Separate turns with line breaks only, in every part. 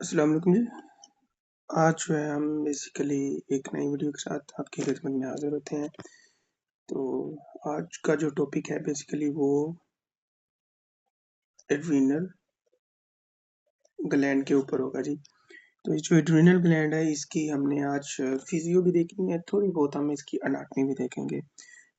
अस्सलाम वालेकुम जी। आज जो है हम बेसिकली एक नई वीडियो के साथ आपकी खिदमत में हाज़िर होते हैं। तो आज का जो टॉपिक है बेसिकली वो एड्रीनल ग्लैंड के ऊपर होगा जी। तो ये जो एड्रीनल ग्लैंड है इसकी हमने आज फिजियो भी देखनी है, थोड़ी बहुत हम इसकी एनाटॉमी भी देखेंगे।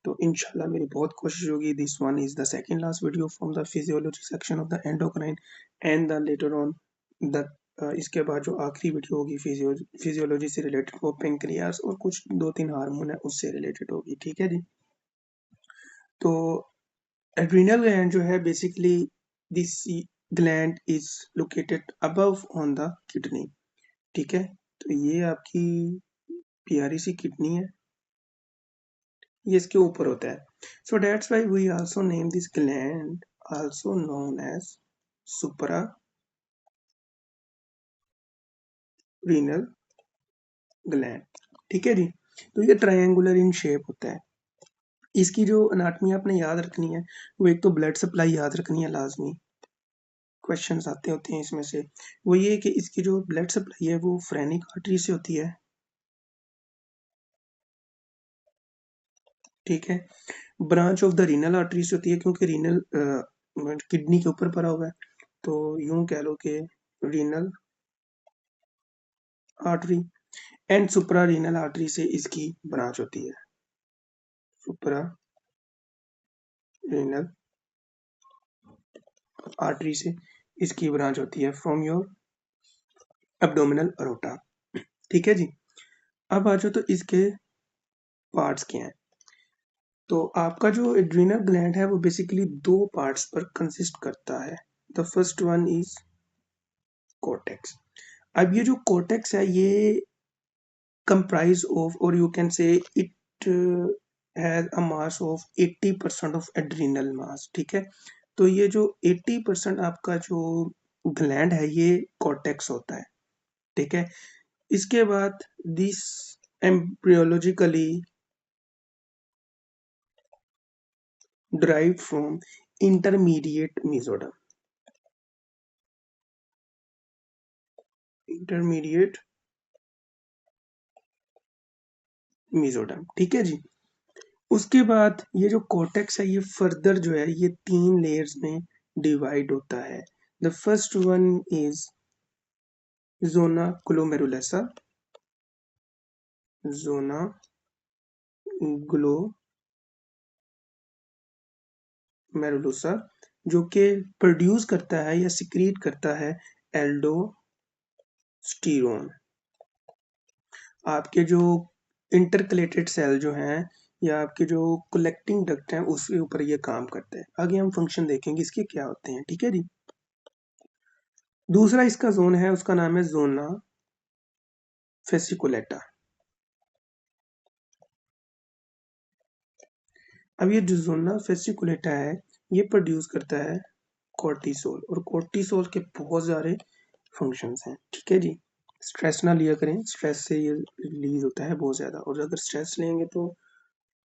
तो इंशाल्लाह मेरी बहुत कोशिश होगी। This one is the second last video from the physiology section of the endocrine and the later on the इसके बाद जो आखिरी वीडियो होगी फिजियोलॉजी से रिलेटेड वो पेंक्रियास और कुछ 2-3 हार्मोन है उससे रिलेटेड होगी। ठीक है जी। तो एड्रीनल ग्लैंड जो है basically this gland is located above on the kidney. ठीक है, तो ये आपकी प्यारी सी किडनी है, ये इसके ऊपर होता है। So that's why we also name this gland also known as supra renal gland. ठीक है जी। तो ये ट्रायंगुलर इन शेप होता है। इसकी जो अनाटमी आपने याद रखनी है वो एक तो ब्लड सप्लाई याद रखनी है लाजमी, क्वेश्चंस आते होते हैं इसमें से। वो ये कि इसकी जो ब्लड सप्लाई है वो फ्रेनिक आर्टरी से होती है। ठीक है, branch of the renal artery से होती है क्योंकि रीनल किडनी के ऊपर पड़ा हुआ है, तो यूं कह लो कि renal artery and supra renal artery से इसकी ब्रांच होती है। सुप्रा रीनल आर्टरी से इसकी ब्रांच होती है फ्रॉम योर एब्डोमिनल अरोटा। ठीक है जी। अब आ जाओ तो इसके पार्ट्स क्या हैं। तो आपका जो एड्रीनल ग्लैंड है वो बेसिकली दो पार्ट्स पर कंसिस्ट करता है। The first one is cortex. अब ये जो कोर्टेक्स है ये कंप्राइज ऑफ और you can say it has a mass of 80% of adrenal mass. ठीक है, तो ये जो 80% आपका जो ग्लैंड है ये कोर्टेक्स होता है। ठीक है, इसके बाद this एम्ब्रियोलॉजिकली derived from intermediate mesoderm। intermediate mesoderm। ठीक है जी। उसके बाद ये जो कॉर्टेक्स है ये फर्दर जो है ये 3 लेयर्स में डिवाइड होता है। The first one is zona glomerulosa. Zona glomerulosa जो कि प्रोड्यूस करता है या सिक्रीट करता है एल्डोस्टेरोन। आपके जो इंटरकलेटेड सेल जो हैं या आपके जो कलेक्टिंग डक्ट हैं उसके ऊपर ये काम करते हैं। आगे हम फंक्शन देखेंगे इसके क्या होते हैं। ठीक है जी। दूसरा इसका जोन है उसका नाम है जोना फेसिकुलेटा। अब ये जो जोना फेसिकुलेटा है ये प्रोड्यूस करता है कोर्टिसोल, और कोर्टिसोल के बहुत सारे फंक्शंस हैं। ठीक है जी। स्ट्रेस ना लिया करें, स्ट्रेस से ये रिलीज होता है बहुत ज्यादा, और अगर स्ट्रेस लेंगे तो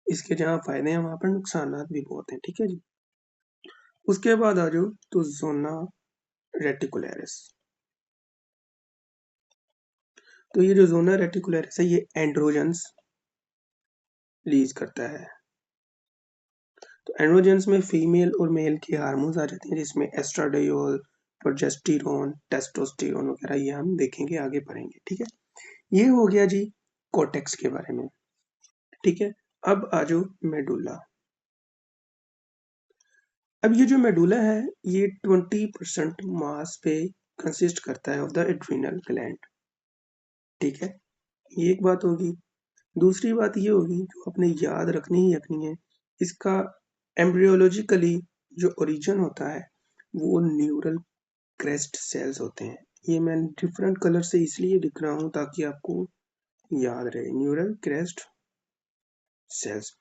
इसके जहाँ फायदे हैं वहां पर नुकसान भी बहुत हैं। ठीक है जी। उसके बाद आ जाओ तो जोना रेटिकुलरिस। तो ये जो जोना रेटिकुलरिस है ये एंड्रोजन्स रिलीज करता है। तो एंड्रोजन्स में फीमेल और मेल के हार्मोन्स आ जाते हैं जिसमें एस्ट्राडियोल, प्रोजेस्टेरोन, टेस्टोस्टेरोन वगैरह ये हम देखेंगे आगे पढ़ेंगे। ठीक है, ये हो गया जी कोर्टेक्स के बारे में। ठीक है, अब आ जाओ मेडुला। अब ये जो मेडुला है ये 20% मास पे कंसिस्ट करता है ऑफ द एड्रीनल ग्लैंड। ठीक है, ये एक बात होगी। दूसरी बात ये होगी जो आपने याद रखनी ही रखनी है, इसका एम्ब्रियोलॉजिकली जो ओरिजिन होता है वो न्यूरल क्रेस्ट सेल्स होते हैं। ये मैं डिफरेंट कलर से इसलिए लिख रहा हूँ ताकि आपको याद रहे। Neural crest cells.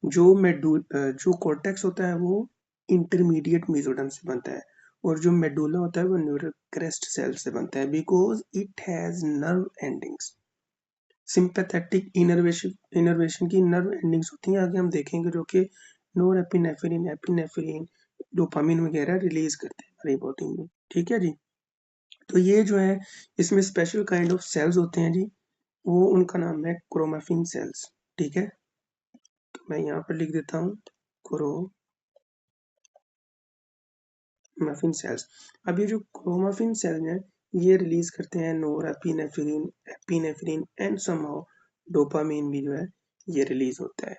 जो कॉर्टेक्स होता है वो इंटरमीडिएट मेसोडर्म से बनता है, और जो मेडुला होता है वो न्यूरल क्रेस्ट सेल से बनता है because it has nerve endings. Sympathetic innervation की नर्व एंडिंग्स होती हैं, आगे हम देखेंगे, जो कि नोरेपिनेफ्रिन, एपिनेफ्रिन, डोपामिन वगैरह रिलीज करते हैं हमारी बॉडी में। ठीक है जी। तो ये जो है इसमें स्पेशल काइंड ऑफ सेल्स होते हैं जी, वो उनका नाम है क्रोमैटिन सेल्स। ठीक है, तो मैं यहाँ पर लिख देता हूँ क्रोमैटिन सेल्स। अब ये जो क्रोमैटिन सेल हैं ये रिलीज करते हैं नोरएपिनेफ्रिन, एपिनेफ्रिन एंड समहाउ डोपामिन भी जो है ये रिलीज होता है।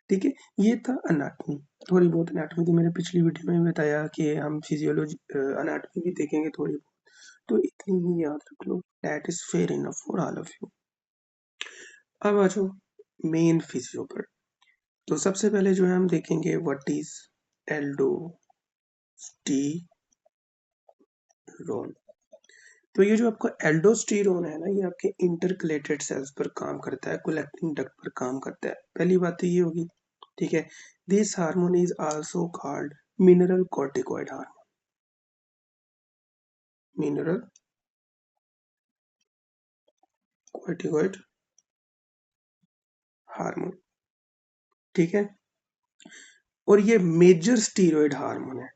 ठीक है, ये था अनाटमी। थोड़ी बहुत अनाटमी थी, मैंने पिछली वीडियो में बताया कि हम फिजियोलॉजी अनाटमी भी देखेंगे थोड़ी बहुत, तो इतनी ही याद रख लो, that is fair enough for all of you. अब आ जाओ मेन फिजियो पर। तो सबसे पहले जो है हम देखेंगे व्हाट इज एल्डोस्टीरोन। तो ये जो आपका एल्डोस्टीरोन है ना, ये आपके इंटरकलेटेड सेल्स पर काम करता है, कलेक्टिंग डक्ट पर काम करता है। पहली बात तो ये होगी। ठीक है, this hormone is also called mineral corticoid hormone. Mineral corticoid hormone. ठीक है, और ये मेजर स्टीरॉयड हार्मोन है,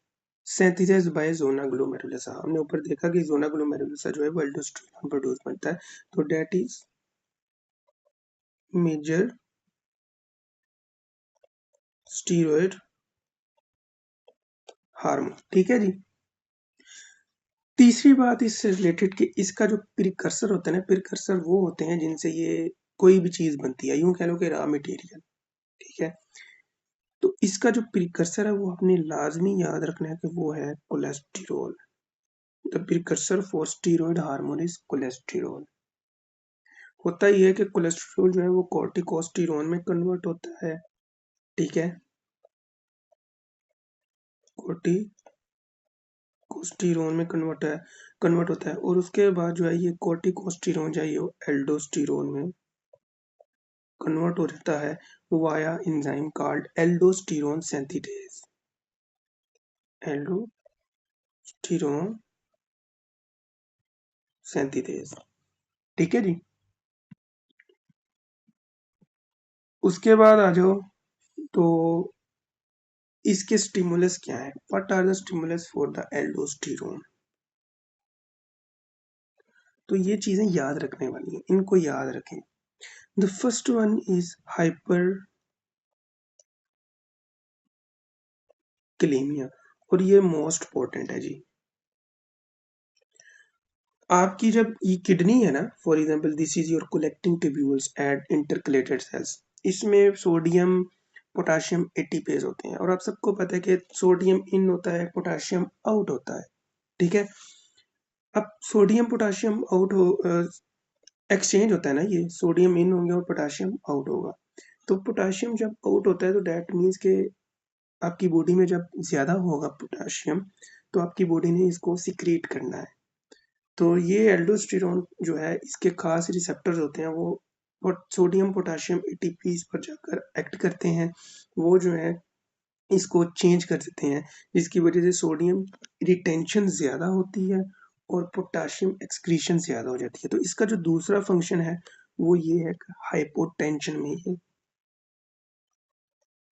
सिंथेसाइज्ड बाय ज़ोना ग्लोमेरुलोसा। हमने ऊपर देखा कि ज़ोना ग्लोमेरुलोसा जो है वो एल्डोस्टेरोन प्रोड्यूस करता है, तो that is major steroid hormone. ठीक है जी। तीसरी बात इससे रिलेटेड कि इसका जो प्रिकर्सर होता है ना, प्रिकर्सर वो होते हैं जिनसे ये कोई भी चीज बनती है, यूं कह लो कि रॉ मटेरियल। ठीक है, तो इसका जो प्रिकर्सर है वो आपने लाजमी याद रखना है कि वो है cholesterol. The precursor for steroid hormone is cholesterol. होता ही है कि कोलेस्ट्रॉल जो है वो कॉर्टिकोस्टेरोन में कन्वर्ट होता है। ठीक है, कॉर्टिकोस्टेरोन में कन्वर्ट होता है, और उसके बाद जो है ये कॉर्टिकोस्टेरोन जो है ये एल्डोस्टेरोन में कन्वर्ट हो जाता है via enzyme called aldosterone synthetase. Aldosterone synthetase. ठीक है जी। उसके बाद आ जाओ, तो इसके स्टिमुलस क्या है, what are the stimulus for the aldosterone. तो ये चीजें याद रखने वाली हैं, इनको याद रखें। The first one is hyperkalaemia, और ये मोस्ट इंपॉर्टेंट है जी। आपकी जब ये किडनी है ना, for example this is your collecting tubules at intercalated cells, इसमें सोडियम पोटेशियम एटीपेज होते हैं, और आप सबको पता है कि सोडियम इन होता है, पोटेशियम आउट होता है। ठीक है, अब सोडियम पोटेशियम आउट हो एक्सचेंज होता है ना, ये सोडियम इन होंगे और पोटेशियम आउट होगा। तो पोटेशियम जब आउट होता है तो दैट मीन्स के आपकी बॉडी में जब ज्यादा होगा पोटेशियम, तो आपकी बॉडी ने इसको सिक्रीट करना है। तो ये एल्डोस्टेरोन जो है इसके खास रिसेप्टर्स होते हैं, वो सोडियम पोटेशियम एटीपी पर जाकर एक्ट करते हैं, वो जो है इसको चेंज कर देते हैं, जिसकी वजह से सोडियम रिटेंशन ज्यादा होती है और पोटेशियम एक्सक्रीशन ज्यादा हो जाती है। तो इसका जो दूसरा फंक्शन है वो ये है, हाइपोटेंशन में ये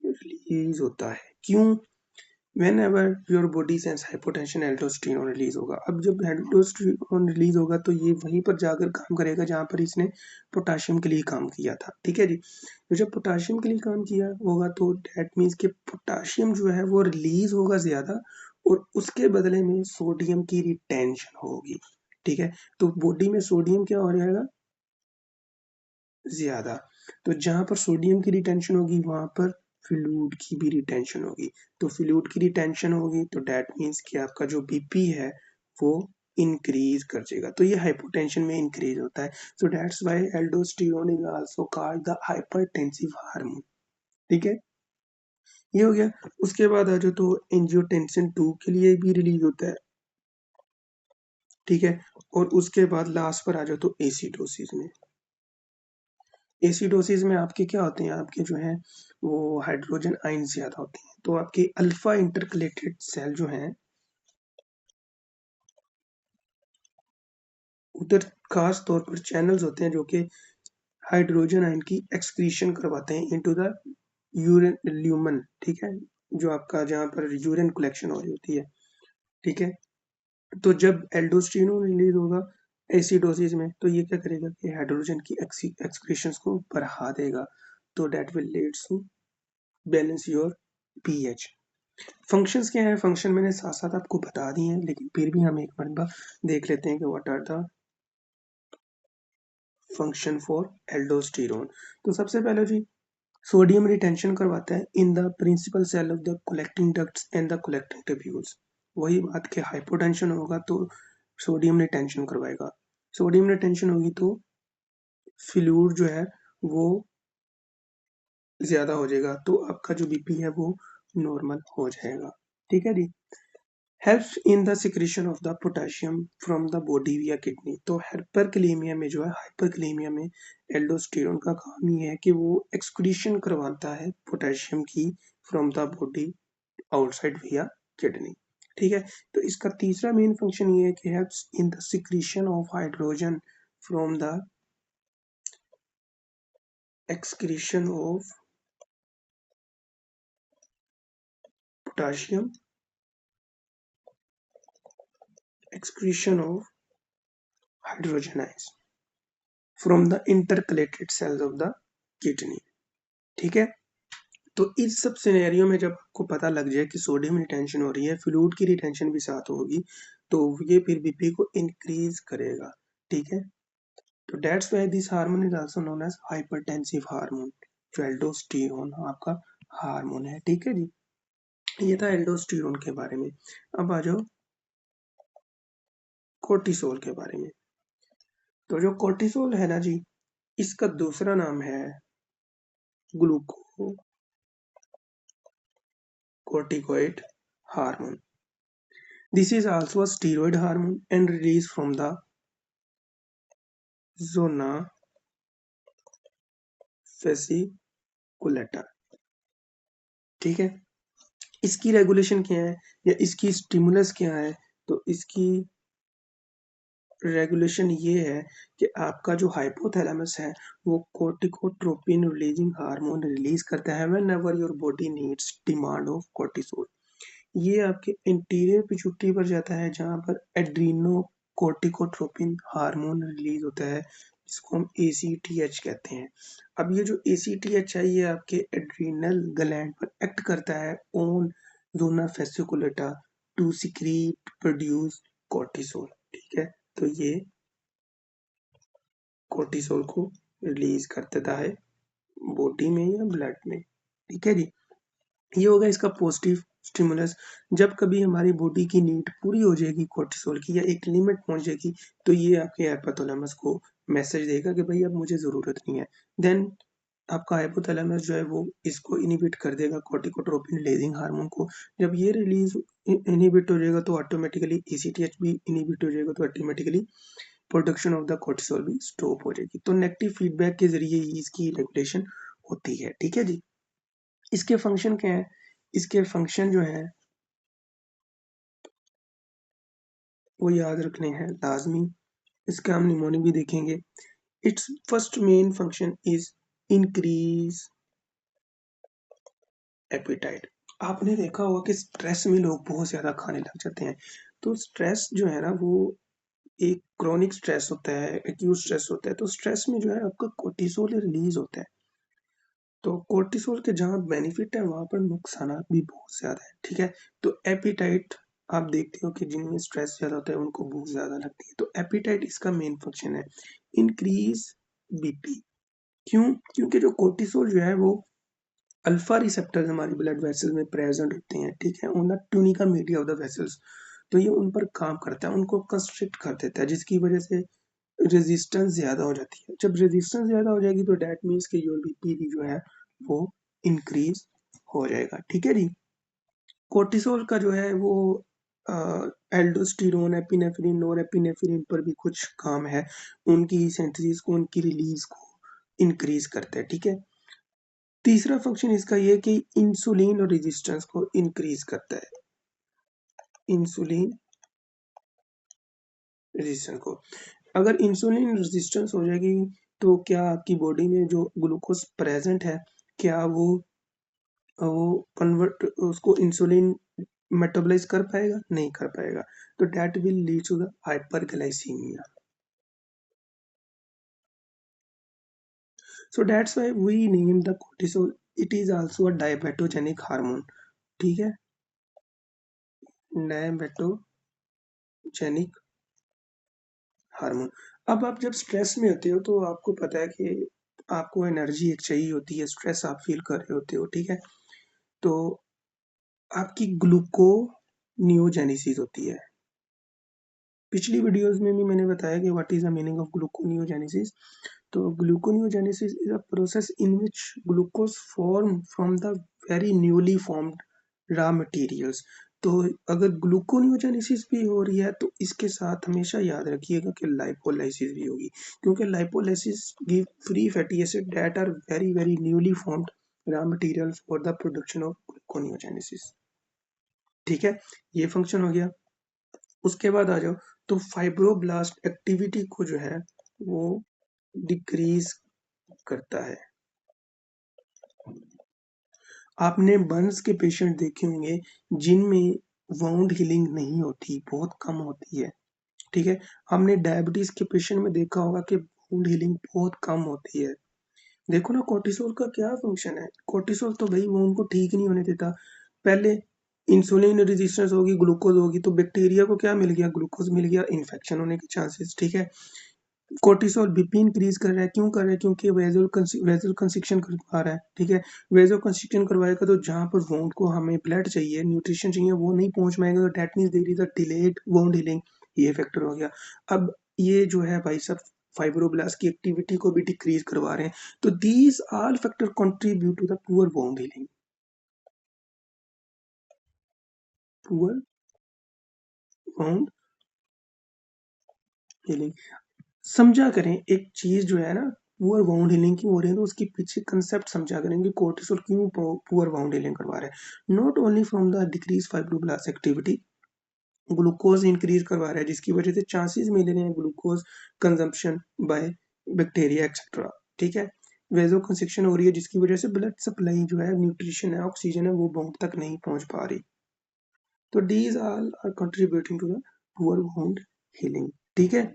रिलीज होता है। क्यों? whenever your body sense hypotension aldosterone release होगा। अब जब aldosterone रिलीज होगा तो ये वहीं पर जाकर काम करेगा जहां पर इसने पोटाशियम के लिए काम किया था। ठीक है जी, तो जब पोटाशियम के लिए काम किया होगा तो दैट मीन्स कि पोटाशियम जो है वो रिलीज होगा ज्यादा, और उसके बदले में सोडियम की रिटेंशन होगी। ठीक है, तो बॉडी में सोडियम क्या हो जाएगा, ज्यादा। तो जहां पर सोडियम की रिटेंशन होगी वहां पर फ्लूइड की भी रिटेंशन होगी। तो फ्लूइड की रिटेंशन होगी तो डेट मीन्स कि आपका जो बीपी है वो इंक्रीज कर जाएगा, तो ये हाइपोटेंशन में इंक्रीज होता है। So that's why aldosterone is also called the hypertensive hormone. ठीक है, ये हो गया। उसके बाद आ जाओ तो एंजियोटेंसिन 2 के लिए भी रिलीज होता है। ठीक है, और उसके बाद लास्ट पर आ जाओ तो एसिडोसिस में। एसिडोसिस में आपके क्या होते हैं, आपके जो है वो हाइड्रोजन आयन ज्यादा होते हैं, तो आपके अल्फा इंटरकलेटेड सेल जो हैं उधर खास तौर पर चैनल्स होते हैं जो कि हाइड्रोजन आयन की एक्सक्रीशन करवाते हैं इनटू द यूरिन ल्यूमन। ठीक है, जो आपका जहाँ पर यूरिन कलेक्शन हो रही होती है। ठीक है, तो जब एल्डोस्टेरोन रिलीज होगा एसिडोसिस में, तो ये क्या करेगा कि हाइड्रोजन की एक्सक्रीशंस को बढ़ा देगा, तो that will leads to balance your pH. Functions क्या है, फंक्शन मैंने साथ साथ आपको बता दिए हैं, लेकिन फिर भी हम एक मरतबा देख लेते हैं कि what are the function for aldosterone. तो सबसे पहले जी, सोडियम रिटेंशन करवाता है in the principal cell of the collecting ducts and the collecting tubules. वही बात के हाइपोटेंशन होगा तो सोडियम रिटेंशन करवाएगा, सोडियम रिटेंशन होगी तो फ्लूइड जो है वो ज्यादा हो जाएगा, तो आपका जो बीपी है वो नॉर्मल हो जाएगा। ठीक है जी। Helps in the secretion of the potassium from the body via kidney. तो हाइपरकलीमिया में जो है, हाइपरकलीमिया में एल्डोस्टेरोन का काम ये है कि वो एक्सक्रीशन करवाता है पोटेशियम की फ्रॉम द बॉडी आउटसाइड विया किडनी। ठीक है। तो इसका तीसरा मेन फंक्शन ये है कि helps in the secretion of hydrogen from the excretion of potassium, excretion of hydrogen ions from the intercalated cells of the kidney। ठीक है। तो इस सब सिनेरियो में जब आपको पता लग जाए कि सोडियम रिटेंशन हो रही है, फ्लूइड की रिटेंशन भी साथ होगी, तो ये फिर बीपी को इंक्रीज करेगा। ठीक है। तो that's why this hormone is also known as hypertensive hormone. जो एल्डोस्टेरोन आपका हार्मोन है। ठीक है जी। ये था एल्डोस्टेरोन के बारे में। अब आ जाओ कोर्टिसोल के बारे में। तो जो कोर्टिसोल है ना जी, इसका दूसरा नाम है glucocorticoid hormone. This is also a steroid hormone and released from the zona fasciculata। ठीक है। इसकी रेगुलेशन क्या है या इसकी स्टिमुलस क्या है, तो इसकी रेगुलेशन ये है कि आपका जो हाइपोथैलेमस है वो कोर्टिकोट्रोपिन रिलीजिंग हार्मोन रिलीज करता है when ever your body needs demand of cortisol. ये आपके इंटीरियर पिट्यूटरी पर जाता है जहाँ पर एड्रीनो कोर्टिकोट्रोपिन हार्मोन रिलीज होता है, जिसको हम ACTH कहते हैं। अब ये जो ACTH है ये आपके एड्रीनल ग्लैंड पर एक्ट करता है on zona fasciculata to secrete produce cortisol. ठीक है। तो ये कोर्टिसोल को रिलीज कर देता है बॉडी में या ब्लड में। ठीक है जी। ये होगा इसका पॉजिटिव स्टिमुलस। जब कभी हमारी बॉडी की नीड पूरी हो जाएगी कोर्टिसोल की या एक लिमिट पहुंच जाएगी, तो ये आपके हाइपोथैलेमस को मैसेज देगा कि भाई अब मुझे जरूरत नहीं है। देन आपका हाइपोथैलेमस जो है वो इसको इनिबिट कर देगा कोर्टिकोट्रोपिन रिलीजिंग हार्मोन को। जब ये रिलीज इनिबिट हो जाएगा तो ऑटोमेटिकली ACTH भी इनिबिट हो जाएगा, तो automatically production of the cortisol भी स्टॉप हो जाएगी। तो नेगेटिव फीडबैक के जरिए इसकी रेगुलेशन होती है। ठीक है जी। इसके फंक्शन क्या है, इसके फंक्शन जो है वो याद रखने हैं लाजमी। इसका हम निमोनिक भी देखेंगे। It's first main function is increase appetite. आपने देखा होगा कि स्ट्रेस में लोग बहुत ज्यादा खाने लग जाते हैं। तो स्ट्रेस जो है ना वो एक क्रोनिक स्ट्रेस होता है, एक्यूट स्ट्रेस होता है। तो स्ट्रेस में जो है आपका कोर्टिसोल रिलीज होता है। तो कोर्टिसोल के जहाँ बेनिफिट है वहां पर नुकसान भी बहुत ज्यादा है। ठीक है। तो एपिटाइट आप देखते हो कि जिनमें स्ट्रेस ज्यादा होता है उनको भूख ज्यादा लगती है, तो एपिटाइट इसका मेन फंक्शन है। Increase BP. क्यों? क्योंकि जो कोर्टिसोल जो है वो अल्फा रिसेप्टर्स हमारी ब्लड वेसल्स में प्रेजेंट होते हैं। ठीक है। On the tunica media of the vessels. तो ये उन पर काम करता है, उनको कंस्ट्रिक्ट कर देता है, जिसकी वजह से रेजिस्टेंस ज्यादा हो जाती है। जब रेजिस्टेंस ज्यादा हो जाएगी तो डेट मीन्स कि योर बीपी भी जो है वो इंक्रीज हो जाएगा। ठीक है जी। कोर्टिसोल का जो है वो एल्डोस्टेरोन, एपिनेफ्रिन और एपिनेफ्रिन पर भी कुछ काम है। उनकी सिंथेसिस को, उनकी रिलीज को इंक्रीज करता है। ठीक है। तीसरा फंक्शन इसका ये है कि इंसुलिन और रेजिस्टेंस को इंक्रीज करता है। इंसुलिन रेजिस्टेंस को, अगर इंसुलिन रेजिस्टेंस हो जाएगी तो क्या आपकी बॉडी में जो ग्लूकोज प्रेजेंट है, क्या वो कन्वर्ट उसको इंसुलिन मेटाबोलाइज कर पाएगा? नहीं कर पाएगा, तो that will lead to the hyperglycaemia. So that's why we name the cortisol. It is also a diabetogenic hormone. ठीक है, डायबेटोजेनिक हार्मोन. अब आप जब स्ट्रेस में होते हो तो आपको पता है कि आपको एनर्जी एक चाहिए होती है, स्ट्रेस आप फील कर रहे होते हो, ठीक है, तो आपकी ग्लूकोनियोजेनेसिस होती है. पिछली वीडियोस में भी मैंने बताया कि what is the meaning of gluconeogenesis. तो gluconeogenesis is a process in which glucose form from the very newly formed raw materials. तो अगर ग्लूकोनियोजेनेसिस भी हो रही है तो इसके साथ हमेशा याद रखिएगा कि लाइपोलाइसिस भी होगी, क्योंकि lipolysis give free fatty acid that are very very newly formed raw materials for the production of gluconeogenesis. ठीक है, ये फंक्शन हो गया. उसके बाद आ जाओ, तो फाइब्रोब्लास्ट एक्टिविटी को जो है वो डिक्रीज करता है. आपने बर्न्स के पेशेंट देखे होंगे जिनमें वाउंड हीलिंग नहीं होती, बहुत कम होती है. ठीक है, हमने डायबिटीज के पेशेंट में देखा होगा कि वाउंड हीलिंग बहुत कम होती है. देखो ना, कोर्टिसोल का क्या फंक्शन है. कोर्टिसोल तो भाई वो उनको ठीक नहीं होने देता. पहले इंसुलिन रेजिस्टेंस होगी, ग्लूकोज होगी, तो बैक्टीरिया को क्या मिल गया, ग्लूकोज मिल गया, इन्फेक्शन होने के चांसेस. ठीक है, कोर्टिसोल बीपी इंक्रीज कर रहा है. क्यों कर रहा है? क्योंकि वेजल कंस्ट्रिक्शन करवा रहा है. ठीक है, वेजल कंस्ट्रिक्शन करवाएगा तो जहां पर वाउंड को हमें ब्लड चाहिए, न्यूट्रिशन चाहिए, वो नहीं पहुंच पाएगा, तो that means there is a delayed wound healing. ये फैक्टर हो गया. अब ये जो है भाई सब फाइब्रोब्लास्ट की एक्टिविटी को भी डिक्रीज करवा रहे हैं. तो these all factor contribute to the poor wound healing. Poor wound healing. समझा करें एक चीज जो है ना, पुअर वाउंड हीलिंग की हो रही है, तो उसके पीछे कंसेप्ट समझा करेंगे कोर्टिसोल क्यों पुअर वाउंड हीलिंग करवा रहा है. Not only from the decrease fibroblast activity, glucose increase करवा रहा है जिसकी वजह से चांसेस मिल रहे हैं glucose consumption by bacteria etcetera. ठीक है, वेजो कंस्ट्रिक्शन हो रही है जिसकी वजह से ब्लड सप्लाई जो है, न्यूट्रिशन है, ऑक्सीजन है, वो बाउंड तक नहीं पहुंच पा रही. तो these all are contributing to the poor wound healing. ठीक है,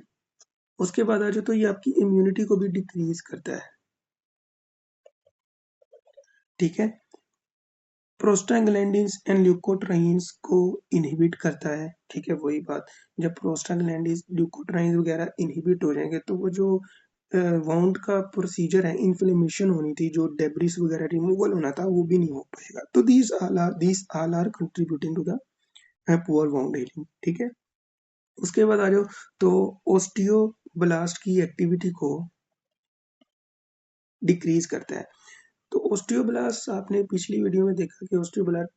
उसके बाद आ जाओ, तो ये आपकी इम्यूनिटी को भी डिक्रीज करता है. ठीक है, प्रोस्टाग्लैंडिन्स एंड ल्यूकोट्राइन्स को इनहिबिट करता है. ठीक है, वही बात, जब प्रोस्टाग्लैंडिन्स ल्यूकोट्राइन्स वगैरह इनहिबिट हो जाएंगे तो वो जो वाउंड का प्रोसीजर है, इन्फ्लेमेशन होनी थी, जो डेब्रिस वगैरह रिमूवल होना था, वो भी नहीं हो पाएगा. तो these all are contributing to the poor wound healing. ठीक है, उसके बाद आ जाओ, तो ओस्टियोब्लास्ट की एक्टिविटी को डिक्रीज करता है. तो ओस्टियोब्लास्ट आपने पिछली वीडियो में देखा कि osteoblast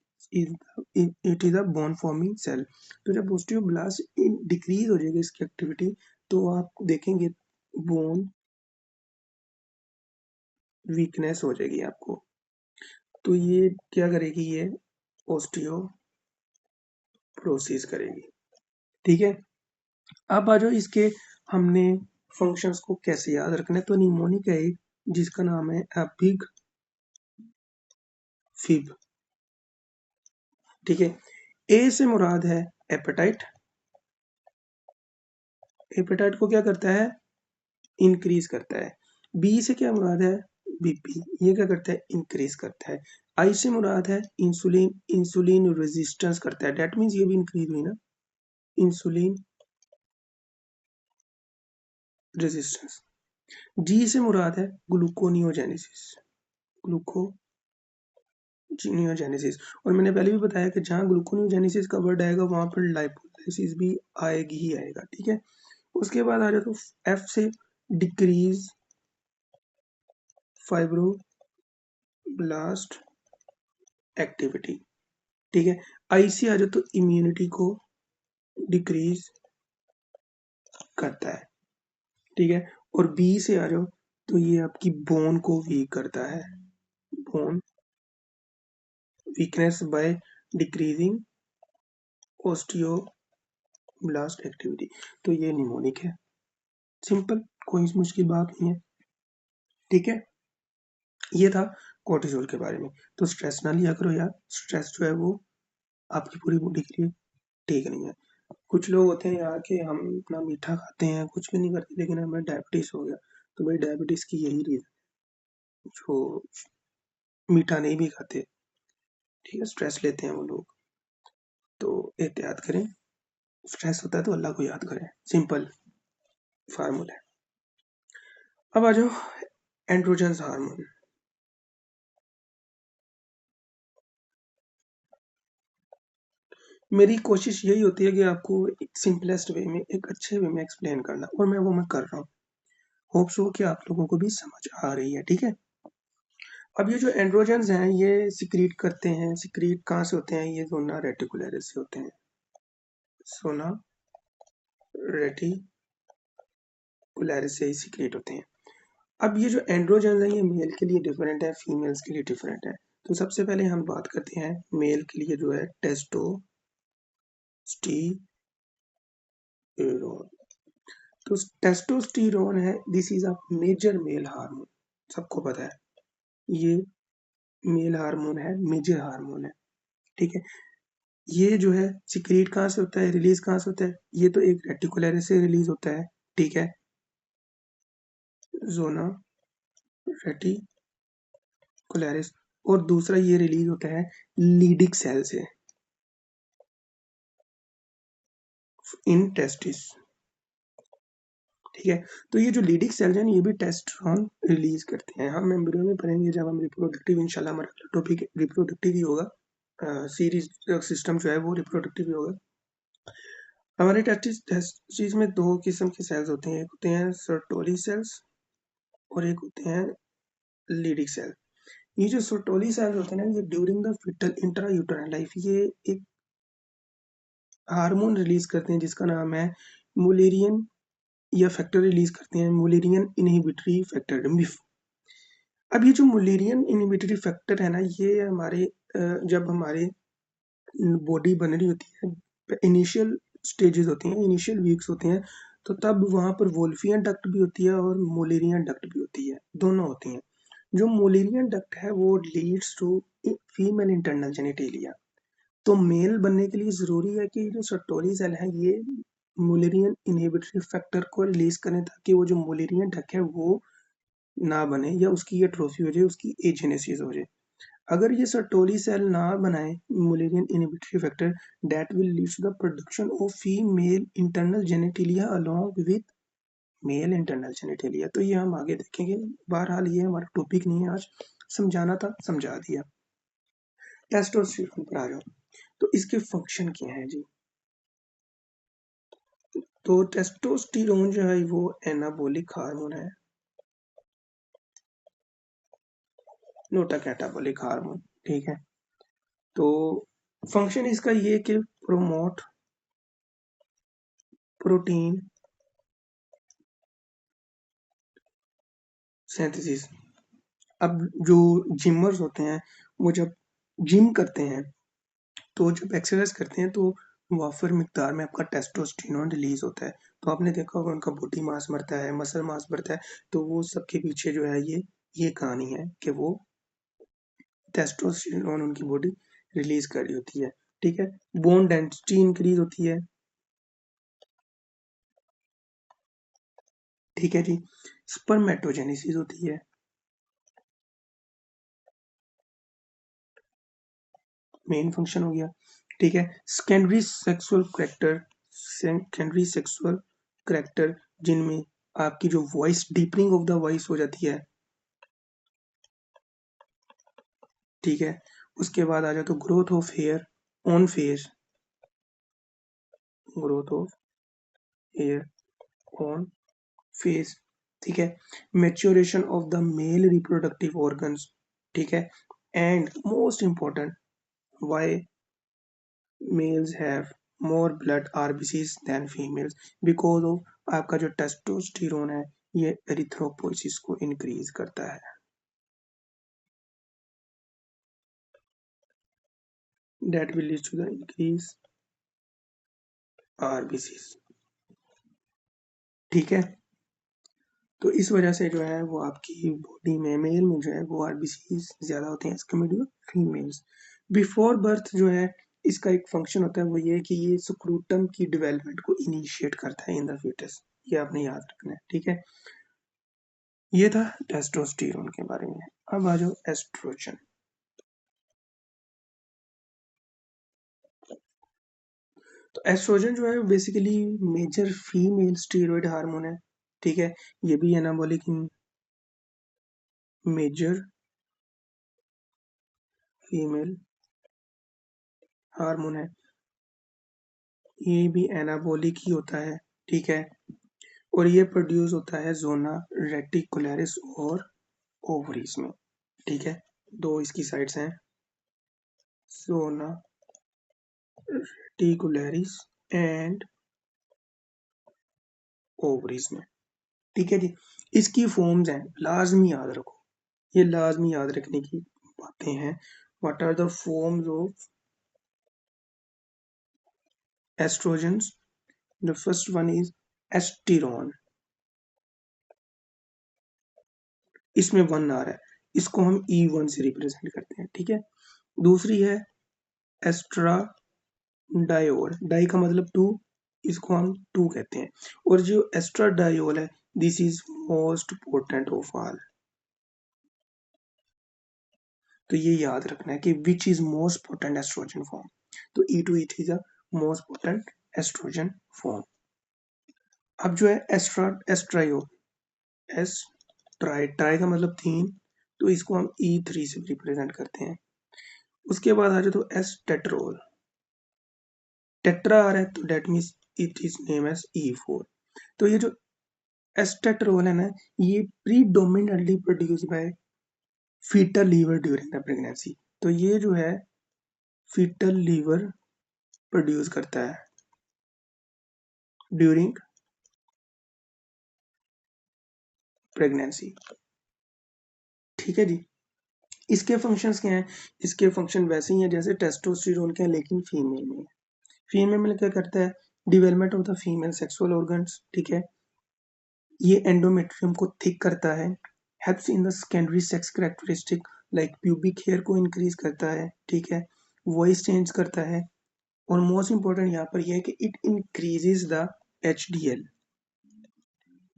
it is a bone forming cell. तो जब ओस्टियोब्लास्ट डिक्रीज हो जाएगी इसकी एक्टिविटी, तो आप देखेंगे बोन वीकनेस हो जाएगी आपको. तो ये क्या करेगी, ये ओस्टियोप्रोसिस करेगी. ठीक है, अब आ जाओ इसके, हमने फंक्शंस को कैसे याद रखना है. तो निमोनिक है एक जिसका नाम है बिग फिब. ठीक है, ए से मुराद है एपेटाइट. एपेटाइट को क्या करता है, इंक्रीज करता है. बी से क्या मुराद है, बीपी, ये क्या करता है, इंक्रीज करता है. आई से मुराद है इंसुलिन, इंसुलिन रेजिस्टेंस करता है, दैट मीन्स ये भी इंक्रीज हुई ना, इंसुलिन रेजिस्टेंस. जी से मुराद है ग्लूकोनियोजेनेसिस, ग्लूकोनियोजेनेसिस. और मैंने पहले भी बताया कि जहाँ ग्लूकोनियोजेनेसिस का वर्ड आएगा वहां पर लाइपोलाइसिस भी आएगी ही आएगा. ठीक है, उसके बाद आ जाए तो एफ से डिक्रीज फाइब्रोब्लास्ट एक्टिविटी. ठीक है, आई से आ जाए तो इम्यूनिटी को डिक्रीज करता है. ठीक है, और बी से आ जाओ तो ये आपकी बोन को वीक करता है, bone weakness by decreasing osteoblast activity. तो ये निमोनिक है, सिंपल, कोई मुश्किल बात नहीं है. ठीक है, ये था कोर्टिसोल के बारे में. तो स्ट्रेस ना लिया करो यार, स्ट्रेस जो है वो आपकी पूरी बॉडी के लिए ठीक नहीं है। कुछ लोग होते हैं यार कि हम इतना मीठा खाते हैं, कुछ भी नहीं करते, लेकिन हमें डायबिटीज हो गया। तो भाई डायबिटीज की यही रीजन, जो मीठा नहीं भी खाते, ठीक है, स्ट्रेस लेते हैं वो लोग। तो एहतियात करें, स्ट्रेस होता है तो अल्लाह को याद करें, सिंपल फार्मूला है। अब आ जाओ एंड्रोजन हार्मोन। मेरी कोशिश यही होती है कि आपको एक सिंपलेस्ट वे में, एक अच्छे वे में एक्सप्लेन करना, और मैं कर रहा हूँ। होप सो कि आप लोगों को भी समझ आ रही है, ठीक है। अब ये जो एंड्रोजन्स हैं ये सिक्रीट करते हैं, सिक्रीट कहाँ से होते हैं, ये जोना रेटिकुलरिस से होते हैं, सोना रेटिकुलरिस से ही सिक्रीट होते हैं। अब ये जो एंड्रोजन्स हैं ये मेल के लिए डिफरेंट है, फीमेल्स के लिए डिफरेंट है। तो सबसे पहले हम बात करते हैं मेल के लिए, जो है टेस्टोस्टेरोन। तो टेस्टोस्टेरोन है, this is a major male hormone, सबको पता है ये मेल हार्मोन है, मेजर हार्मोन है, ठीक है। ये जो है सिक्रीट कहाँ से होता है, रिलीज कहाँ से होता है, ये तो एक रेटिकुलरिस से रिलीज होता है, ठीक है, जोना रेटिकुलरिस। और दूसरा ये रिलीज होता है लीडिक सेल से, इन टेस्टिस, ठीक है। तो ये जो लीडिक सेल्स हैं ये भी टेस्टोस्टेरोन रिलीज करते हैं। हम एम्ब्रियो में पढ़ेंगे जब हम रिप्रोडक्टिव, इंशाल्लाह हमारा टॉपिक रिप्रोडक्टिव ही होगा, सीरीज सिस्टम जो है वो रिप्रोडक्टिव ही होगा। हमारे टेस्टिस में दो किस्म के सेल्स होते हैं, एक होते हैं सर्टोली सेल्स और एक होते हैं लीडिक सेल। ये जो सर्टोली सेल्स होते हैं ना, ये during the fetal intra uterine life ये एक हार्मोन रिलीज करते हैं जिसका नाम है मुलेरियन, या फैक्टर रिलीज करते हैं मुलेरियन इनहिबिटरी फैक्टर, मिफ। अब ये जो मुलेरियन इनहिबिटरी फैक्टर है ना, ये हमारे जब हमारे बॉडी बन रही होती है, इनिशियल स्टेजेस होती हैं, इनिशियल वीक्स होते हैं, तो तब वहाँ पर वोल्फियन डक्ट भी होती है और मोलेरियन डक्ट भी होती है, दोनों होती हैं। जो मोलेरियन डक्ट है वो leads to female internal genitalia. तो मेल बनने के लिए जरूरी है कि जो सर्टोली सेल है ये मुलेरियन इनहिबिटरी फैक्टर को रिलीज करें, ताकि वो जो मुलेरियन डक्ट है वो ना बने, या उसकी एट्रोफी हो जाए, उसकी एजेनेसिस हो जाए। अगर ये सर्टोली सेल ना बनाए Mullerian inhibitory factor, that will lead to the production of female internal genitalia along with male internal genitalia. तो ये हम आगे देखेंगे, बहरहाल ये हमारा टॉपिक नहीं है आज, समझाना था समझा दिया। टेस्टोस्टेरोन पर आ जाओ, तो इसके फंक्शन क्या है जी। तो टेस्टोस्टेरोन जो है वो एनाबॉलिक हार्मोन है, नोटा कैटाबॉलिक हार्मोन, ठीक है। तो फंक्शन इसका ये कि प्रोमोट प्रोटीन सिंथेसिस। अब जो जिमर्स होते हैं वो जब जिम करते हैं, तो जब एक्सरसाइज करते हैं तो वाफर मिकदार में आपका टेस्टोस्टेरोन रिलीज होता है। तो आपने देखा होगा उनका बॉडी मास बढ़ता है, मसल मास बढ़ता है, तो वो सबके पीछे जो है ये कहानी है कि वो टेस्टोस्टेरोन उनकी बॉडी रिलीज कर रही होती है, ठीक है। बोन डेंसिटी इंक्रीज होती है, ठीक है जी। स्पर्मेटोजेनेसिस होती है, मेन फंक्शन हो गया, ठीक है। सेकेंडरी सेक्सुअल करेक्टर जिनमें आपकी जो voice, deepening of the voice हो जाती है, ठीक है। उसके बाद आ जाए तो growth of hair on face, growth of hair on face, ठीक है। Maturation of the male reproductive organs, ठीक है। And most important, why males have more blood RBCs than females, because of आपका जो टेस्टोस्टेरोन है ये एरिथ्रोपोइसिस को increase करता है, that will lead to the increase RBCs, ठीक है। तो इस वजह से जो है वो आपकी बॉडी में, मेल में जो है वो आरबीसीज ज्यादा होते हैं as compared to females. Before birth जो है इसका एक फंक्शन होता है, वो ये है कि ये स्क्रूटम की डेवलपमेंट को इनिशिएट करता है इन द फीटस। ये आपने याद रखना है, ठीक है। ये था टेस्टोस्टेरोन के बारे में। अब आ जाओ एस्ट्रोजन। तो एस्ट्रोजन जो है basically major female steroid hormone है, ठीक है। ये भी एनाबॉलिक मेजर फीमेल हार्मोन है, ये भी एनाबॉलिक ही होता है, ठीक है। और ये प्रोड्यूस होता है जोना रेटिकुलरिस और ओवरीज में, ठीक है। दो इसकी साइड्स हैं, जोना रेटिकुलरिस एंड ओवरीज में, ठीक है जी। इसकी फॉर्म्स हैं, लाजमी याद रखो, ये लाजमी याद रखने की बातें हैं। What are the forms of estrogens? The first one is estrone, इसमें 1 आ रहा है, इसको हम E1 से रिप्रेजेंट करते हैं, ठीक है। दूसरी है एस्ट्राडायोल, डाई का मतलब 2, इसको हम 2 कहते हैं। और जो एस्ट्राडायोल है, this is most potent of all. तो ये याद रखना है कि which is most potent estrogen form. तो E2 E3 is most potent estrogen form. अब जो है एस्ट्रायोल, ट्राई का मतलब 3, तो इसको हम E3 से रिप्रेजेंट करते हैं। उसके बाद आ जाए तो एस्टेट्रोल, टेट्रा आ रहा है तो that means it is name as E4। तो ये जो एस्टेट्रोल है ना, ये predominantly produce by fetal liver during the pregnancy. तो ये जो है फीटल लीवर प्रोड्यूस करता है ड्यूरिंग प्रेगनेंसी, ठीक है जी। इसके फंक्शंस क्या हैं? इसके फंक्शन वैसे ही हैं जैसे टेस्टोस्टेरोन के हैं, लेकिन फीमेल में। फीमेल में क्या करता है? Development of the female sexual organs, ठीक है। ये एंडोमेट्रियम को थिक करता है, helps in the secondary sex characteristic like pubic hair को इंक्रीज करता है, ठीक है। वॉइस चेंज करता है, और मोस्ट इंपॉर्टेंट यहाँ पर यह है कि it increases the HDL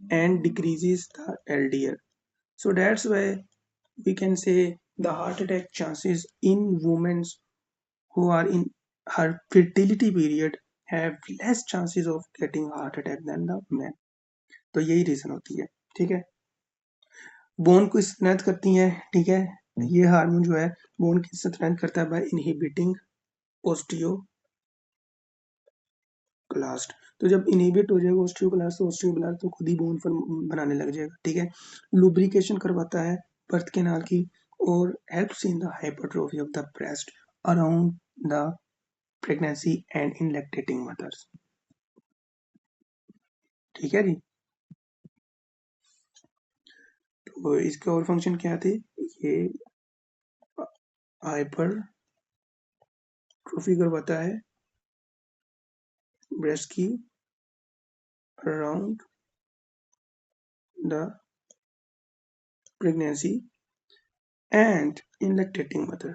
and decreases the LDL. So that's why we can say the heart attack chances in women who are in her fertility period have less chances of getting heart attack than the men. तो यही reason होती है, ठीक है। Bone को strength करती है, ठीक है। ये हार्मोन जो है बोन की स्ट्रेंथ करता है बाय इनहिबिटिंग ओस्टियोक्लास्ट। तो जब इनहिबिट हो जाएगा ओस्टियोक्लास्ट, तो ओस्टियोब्लास्ट तो खुद ही बोन बनाने लग जाएगा, ठीक है। लुब्रिकेशन करवाता है बर्थ कैनाल की, और helps in the hypertrophy of the breast around the pregnancy and in lactating mothers, ठीक है जी। तो इसके और फंक्शन क्या थे? ये हाइपरट्रोफी करवाता है ब्रेस्ट की around the pregnancy and in lactating mother,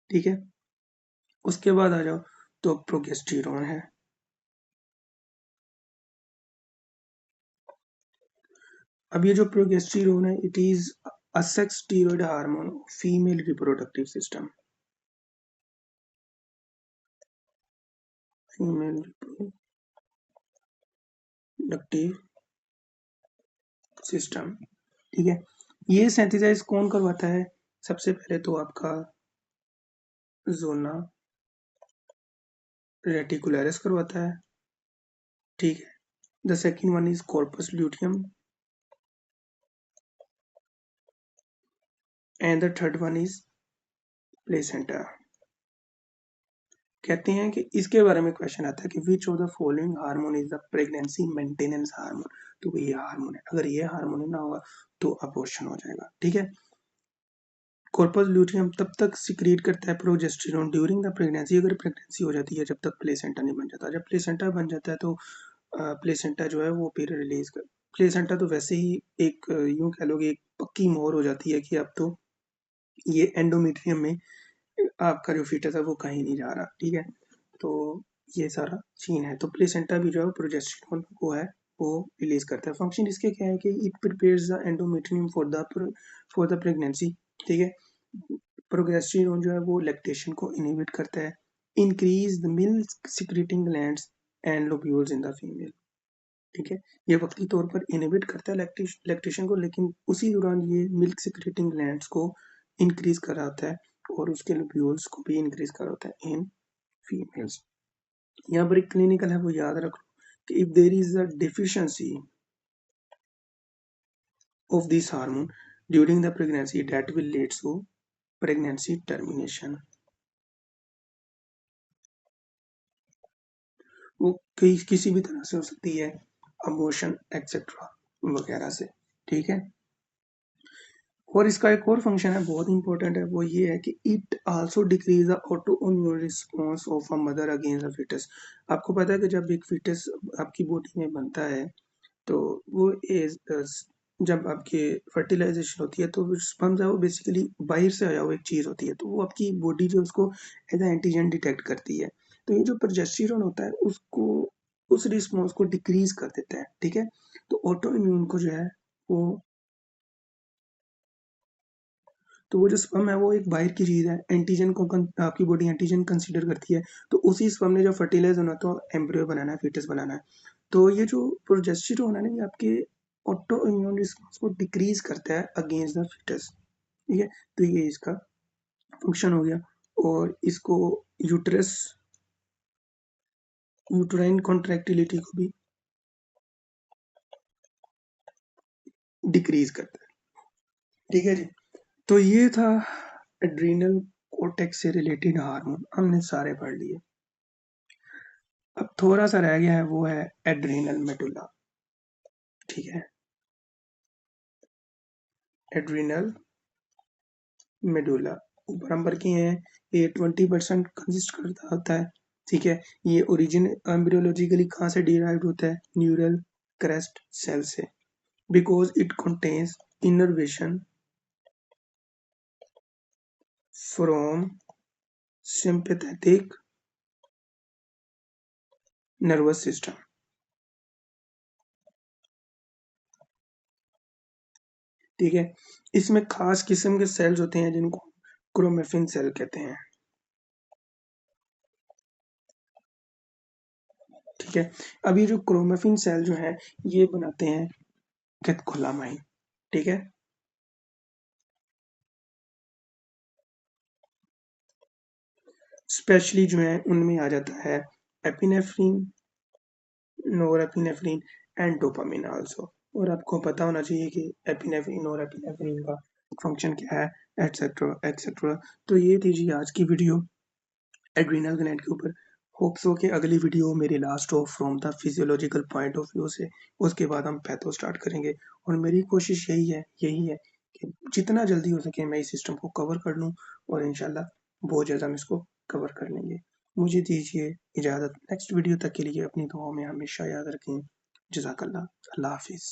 ठीक है। उसके बाद आ जाओ तो प्रोगेस्टेरोन है। अब ये जो प्रोगेस्टेरोन है, it is a sex steroid hormone female reproductive system, female reproductive system, ठीक है। ये सेंथिसाइज कौन करवाता है? सबसे पहले तो आपका जोना रेटिकुलरिस करवाता है, ठीक है। The second one is corpus luteum and the third one is placenta. कहते हैं कि इसके बारे में क्वेश्चन आता है कि which of the following hormone is the pregnancy maintenance hormone. तो ये हार्मोन है, अगर ये हार्मोन ना होगा तो अबॉर्शन हो जाएगा, ठीक है। कॉर्पस ल्यूटियम तब तक सिक्रिएट करता है प्रोजेस्टेरोन ड्यूरिंग द प्रेगनेंसी, अगर प्रेगनेंसी हो जाती है, जब तक प्लेसेंटा नहीं बन जाता। जब प्लेसेंटा बन जाता है तो प्लेसेंटा जो है वो फिर रिलीज कर, प्लेसेंटा तो वैसे ही एक यूं कह लो कि पक्की मोहर हो जाती है कि अब तो ये एंडोमेट्रियम में आपका जो फीटस है वो कहीं नहीं जा रहा, ठीक है। तो ये सारा सीन है। तो प्लेसेंटा भी जो है प्रोजेस्टेरोन को है वो रिलीज करता है। फंक्शन इसके क्या है कि it prepares the endometrium for the pregnancy, ठीक है। प्रोजेस्टेरोन जो है वो लैक्टेशन को इनहिबिट करता है, increase the milk secreting glands and lobules in the female, ठीक है। ये वक्ती तौर पर इनहिबिट करता है लैक्टेशन को, लेकिन उसी दौरान ये मिल्क सिक्रेटिंग ग्लैंड्स को इंक्रीज कराता है और उसके लोब्यूल्स को भी इंक्रीज कराता है इन फीमेल्स। यहाँ पर एक क्लिनिकल है वो याद रख लो कि if there is a deficiency of this hormone during the pregnancy that will lead to pregnancy termination। वो किसी भी तरह से हो सकती है, अबॉर्शन एक्सेट्रा वगैरह से, ठीक है। और इसका एक और फंक्शन है बहुत इंपॉर्टेंट है, वो ये है कि it also decrease the autoimmune response of a mother against a fetus. आपको पता है कि जब एक फीटस आपकी बॉडी में बनता है तो वो एज जब आपके फर्टिलाइजेशन होती है तो स्पर्म है वो बेसिकली बाहर से आया हुआ एक चीज होती है, तो वो आपकी बॉडी जो उसको एज ए एंटीजन डिटेक्ट करती है। तो ये जो प्रोजेस्टेरोन होता है उसको उस रिस्पॉन्स को डिक्रीज कर देता है, ठीक है। तो ऑटो इम्यून को जो है वो, तो वो जो स्पर्म है वो एक बाहर की चीज है, एंटीजन को आपकी बॉडी एंटीजन कंसीडर करती है। तो उसी स्पर्म ने जो फर्टिलाइज होना तो एम्ब्रियो बनाना है, फीटस बनाना है। तो ये जो प्रोजेस्टेरोन है ना ये आपके ऑटो इम्यून रिस्पॉन्स को डिक्रीज करता है अगेंस्ट द फीटस, ठीक है। तो ये इसका फंक्शन हो गया। और इसको यूट्रस यूट्राइन कॉन्ट्रैक्टिलिटी को भी डिक्रीज करता है, ठीक है जी। तो ये था एड्रीनल कोर्टेक्स से रिलेटेड हार्मोन, हमने सारे पढ़ लिए। अब थोड़ा सा रह गया है वो है एड्रीनल मेडुला, ठीक है। एड्रीनल मेडुला ऊपर हम पर किए हैं, ये 20% कंसिस्ट करता होता है, ठीक है। ये ओरिजिन एम्ब्रियोलॉजिकली कहाँ से डिराइव्ड होता है, न्यूरल क्रेस्ट सेल से, because it contains innervation from sympathetic nervous system, ठीक है। इसमें खास किस्म के सेल्स होते हैं जिनको क्रोमेफिन सेल कहते हैं, ठीक है। अब ये जो क्रोमेफिन सेल जो है ये बनाते हैं कैटकोलामाइन, ठीक है। स्पेशली जो है उनमें आ जाता है epinephrine, norepinephrine and dopamine also. और आपको पता होना चाहिए कि एपिनेफ्रिन और एपिनेफ्रिन का फंक्शन क्या है, एटसेट्रा एटसेट्रा। तो ये थी जी आज की वीडियो एड्रीनल ग्लैंड के ऊपर। होप सो कि अगली वीडियो मेरी लास्ट हो from the physiological point of view से, उसके बाद हम पैथो स्टार्ट करेंगे। और मेरी कोशिश यही है कि जितना जल्दी हो सके मैं इस सिस्टम को कवर कर लूँ, और इंशाल्लाह बहुत जल्द हम इसको कवर कर लेंगे। मुझे दीजिए इजाज़त, नेक्स्ट वीडियो तक के लिए अपनी दुआओं में हमेशा याद रखें। जज़ाकल्लाह, अल्लाह हाफिज़।